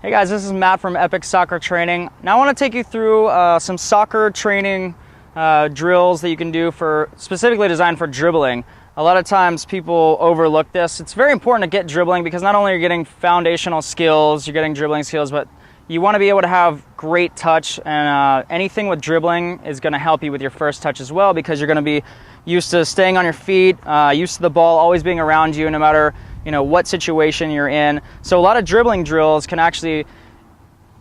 Hey guys, this is Matt from Epic Soccer Training. Now I want to take you through some soccer training drills that you can do for specifically designed for dribbling. A lot of times people overlook this. It's very important to get dribbling because not only are you getting foundational skills, you're getting dribbling skills, but you want to be able to have great touch, and anything with dribbling is going to help you with your first touch as well, because you're going to be used to staying on your feet, used to the ball always being around you no matter what situation you're in. So a lot of dribbling drills can actually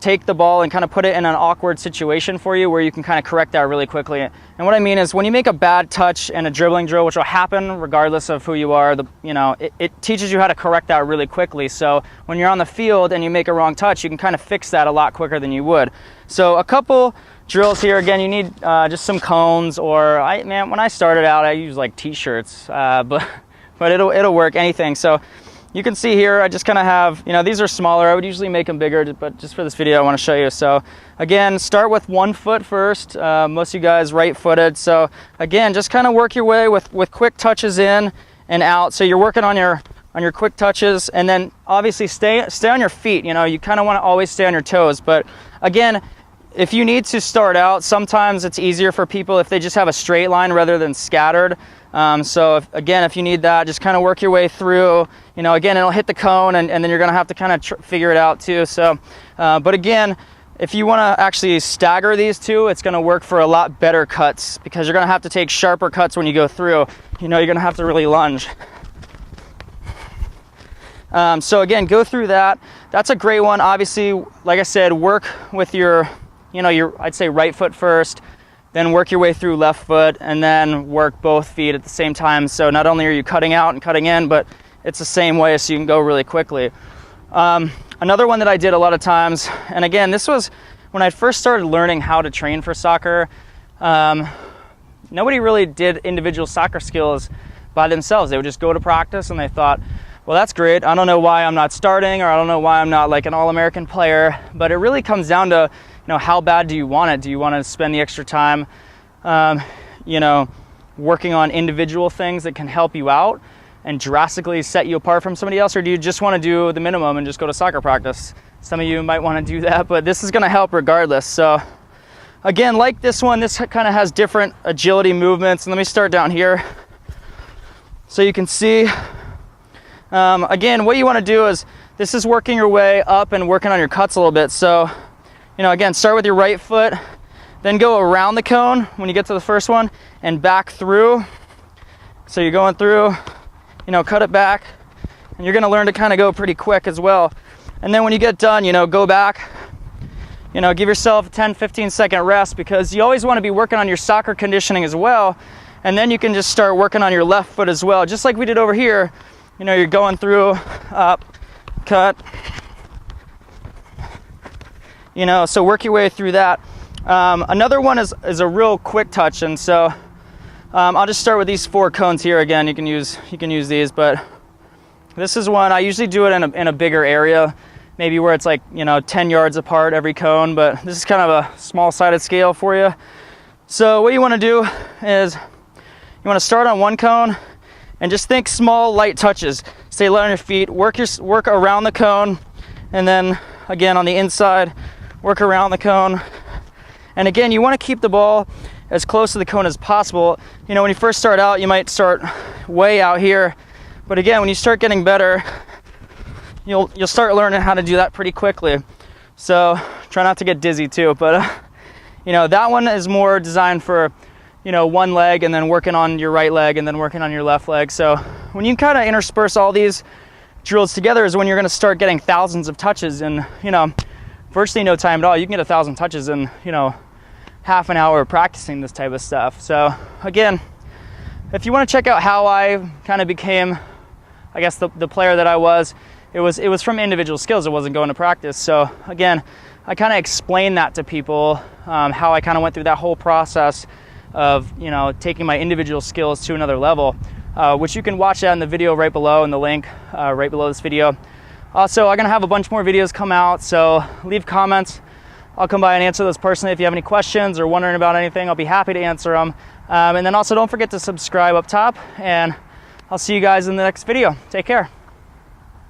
take the ball and kind of put it in an awkward situation for you where you can kind of correct that really quickly. And what I mean is, when you make a bad touch in a dribbling drill, which will happen regardless of who you are, it teaches you how to correct that really quickly. So when you're on the field and you make a wrong touch, you can kind of fix that a lot quicker than you would. So a couple drills here. Again, you need just some cones, or when I started out, I used like t-shirts, but it'll work, anything. So you can see here, I just kind of have, these are smaller. I would usually make them bigger, but just for this video, I want to show you. So again, start with one foot first. Most of you guys right-footed. So again, just kind of work your way with quick touches in and out. So you're working on your quick touches, and then obviously stay on your feet. You kind of want to always stay on your toes. But again, if you need to start out, sometimes it's easier for people if they just have a straight line rather than scattered. So if you need that, just kind of work your way through. Again, it'll hit the cone, and then you're going to have to kind of figure it out too. So, but again, if you want to actually stagger these two, it's going to work for a lot better cuts, because you're going to have to take sharper cuts when you go through. You're going to have to really lunge. So again, go through that. That's a great one. Obviously, like I said, work with your I'd say right foot first, then work your way through left foot, and then work both feet at the same time. So not only are you cutting out and cutting in, but it's the same way, so you can go really quickly. Another one that I did a lot of times, and again, this was when I first started learning how to train for soccer. Nobody really did individual soccer skills by themselves. They would just go to practice and they thought, well, that's great. I don't know why I'm not starting, or I don't know why I'm not like an All-American player. But it really comes down to, how bad do you want it? Do you want to spend the extra time, working on individual things that can help you out and drastically set you apart from somebody else? Or do you just want to do the minimum and just go to soccer practice? Some of you might want to do that, but this is going to help regardless. So again, like this one, this kind of has different agility movements. And let me start down here. So you can see, again, what you want to do is, this is working your way up and working on your cuts a little bit. So, again, start with your right foot, then go around the cone when you get to the first one and back through. So you're going through, cut it back, and you're going to learn to kind of go pretty quick as well. And then when you get done, go back, give yourself a 10-15 second rest, because you always want to be working on your soccer conditioning as well. And then you can just start working on your left foot as well, just like we did over here. You're going through, up, cut, so work your way through that. Another one is a real quick touch, and so I'll just start with these 4 cones here. Again, you can use these, but this is one I usually do it in a bigger area, maybe where it's like 10 yards apart every cone, but this is kind of a small-sided scale for you. So what you want to do is you want to start on one cone and just think small, light touches. Stay light on your feet, work around the cone, and then again on the inside, work around the cone. And again, you want to keep the ball as close to the cone as possible. When you first start out, you might start way out here, but again, when you start getting better, you'll start learning how to do that pretty quickly. So try not to get dizzy too, but that one is more designed for one leg, and then working on your right leg, and then working on your left leg. So when you kind of intersperse all these drills together is when you're going to start getting thousands of touches in, virtually no time at all. You can get 1,000 touches in, half an hour of practicing this type of stuff. So again, if you want to check out how I kind of became, I guess, the player that I was, it was from individual skills. It wasn't going to practice. So again, I kind of explain that to people, how I kind of went through that whole process of taking my individual skills to another level, which you can watch that in the video right below, in the link right below this video. Also, I'm gonna have a bunch more videos come out, so leave comments. I'll come by and answer those personally. If you have any questions or wondering about anything, I'll be happy to answer them. And then also don't forget to subscribe up top, and I'll see you guys in the next video. Take care.